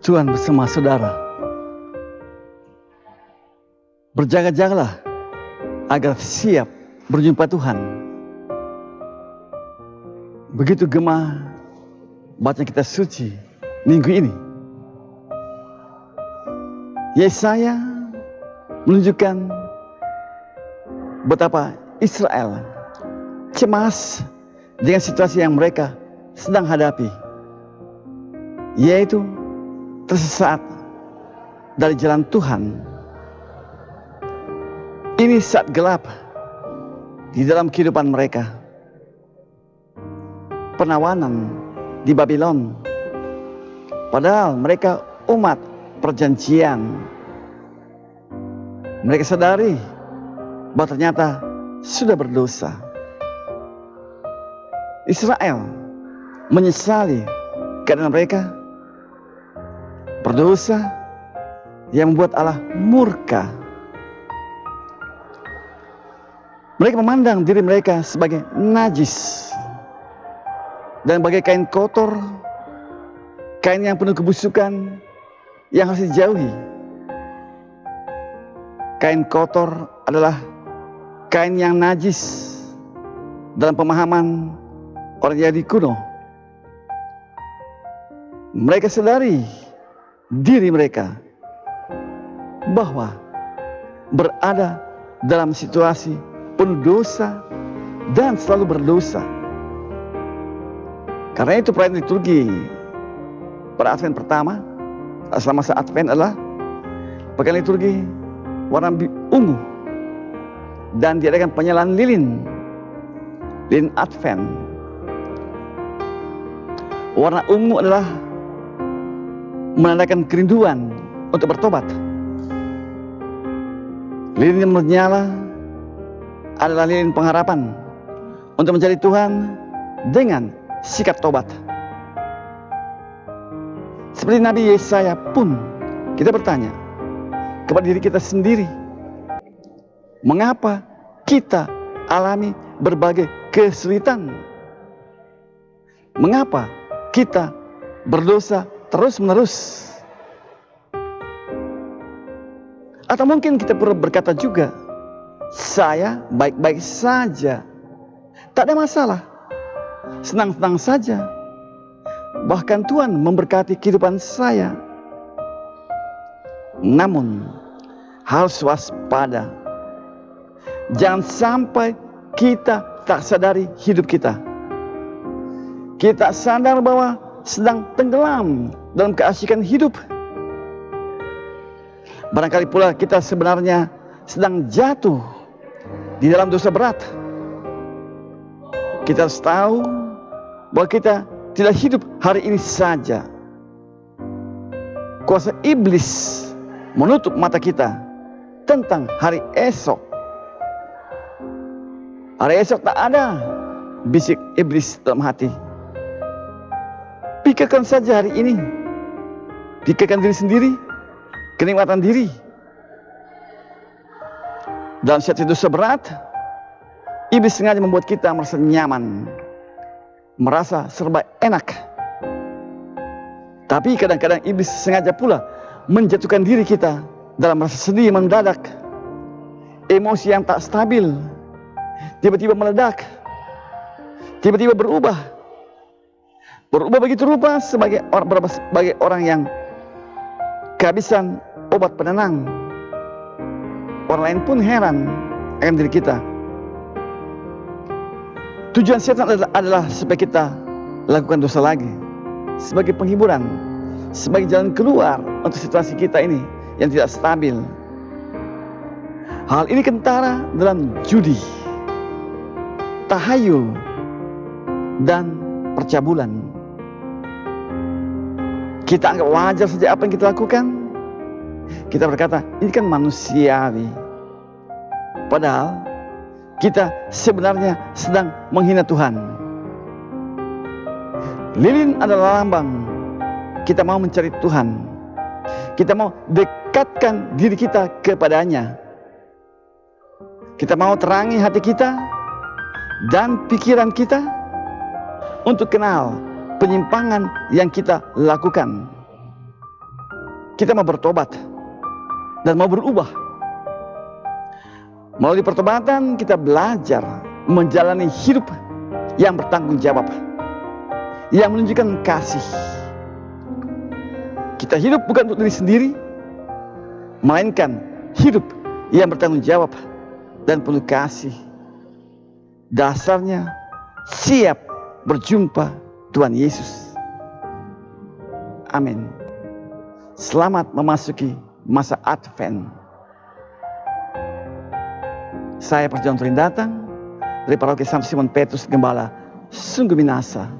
Tuhan bersama saudara. Berjaga-jagalah agar siap berjumpa Tuhan. Begitu gemah baca kita suci minggu ini. Yesaya menunjukkan betapa Israel cemas dengan situasi yang mereka sedang hadapi, yaitu tersesat dari jalan Tuhan. Ini saat gelap di dalam kehidupan mereka. Penawanan di Babylon, padahal mereka umat perjanjian. Mereka sadari bahwa ternyata sudah berdosa. Israel menyesali keadaan mereka berdosa yang membuat Allah murka. Mereka memandang diri mereka sebagai najis dan bagai kain kotor, kain yang penuh kebusukan yang harus dijauhi. Kain kotor adalah kain yang najis dalam pemahaman orang Yahudi kuno. Mereka sadari diri mereka bahwa berada dalam situasi penuh dosa dan selalu berdosa. Karena itu perayaan liturgi pada Advent pertama, selama masa Advent adalah pekan liturgi warna ungu dan diadakan penyalaan lilin Advent. Warna ungu adalah menandakan kerinduan untuk bertobat. Lilin yang menyala adalah lilin pengharapan untuk mencari Tuhan dengan sikap tobat. Seperti Nabi Yesaya pun kita bertanya kepada diri kita sendiri, mengapa kita alami berbagai kesulitan? Mengapa kita berdosa terus-menerus? Atau mungkin kita perlu berkata juga, saya baik-baik saja, tak ada masalah, senang-senang saja, bahkan Tuhan memberkati kehidupan saya. Namun harus waspada, jangan sampai kita tak sadari hidup kita. Kita sadar bahwa sedang tenggelam dalam keasyikan hidup. Barangkali pula kita sebenarnya sedang jatuh di dalam dosa berat. Kita harus tahu bahwa kita tidak hidup hari ini saja. Kuasa iblis menutup mata kita tentang hari esok. Hari esok tak ada, bisik iblis dalam hati. Pikirkan saja hari ini. Pikirkan diri sendiri, kenikmatan diri. Dalam situasi dosa berat, iblis sengaja membuat kita merasa nyaman, merasa serba enak. Tapi kadang-kadang iblis sengaja pula menjatuhkan diri kita dalam rasa sedih mendadak, emosi yang tak stabil, tiba-tiba meledak, tiba-tiba berubah begitu rupa sebagai orang yang kehabisan obat penenang. Orang lain pun heran akan diri kita. Tujuan setan adalah supaya kita lakukan dosa lagi, sebagai penghiburan, sebagai jalan keluar untuk situasi kita ini yang tidak stabil. Hal ini kentara dalam judi, tahayul, dan percabulan. Kita anggap wajar saja apa yang kita lakukan. Kita berkata, ini kan manusiawi. Padahal kita sebenarnya sedang menghina Tuhan. Lilin adalah lambang kita mau mencari Tuhan. Kita mau dekatkan diri kita kepadanya. Kita mau terangi hati kita dan pikiran kita untuk kenal penyimpangan yang kita lakukan. kita mau bertobat dan mau berubah. Melalui pertobatan kita belajar menjalani hidup yang bertanggung jawab, yang menunjukkan kasih. Kita hidup bukan untuk diri sendiri, melainkan hidup yang bertanggung jawab dan penuh kasih. Dasarnya siap berjumpa Tuhan Yesus. Amin. Selamat memasuki masa Advent. Saya Pastor John Turin datang dari Paroki Santo Simon Petrus Gembala, Sungguh Minasa,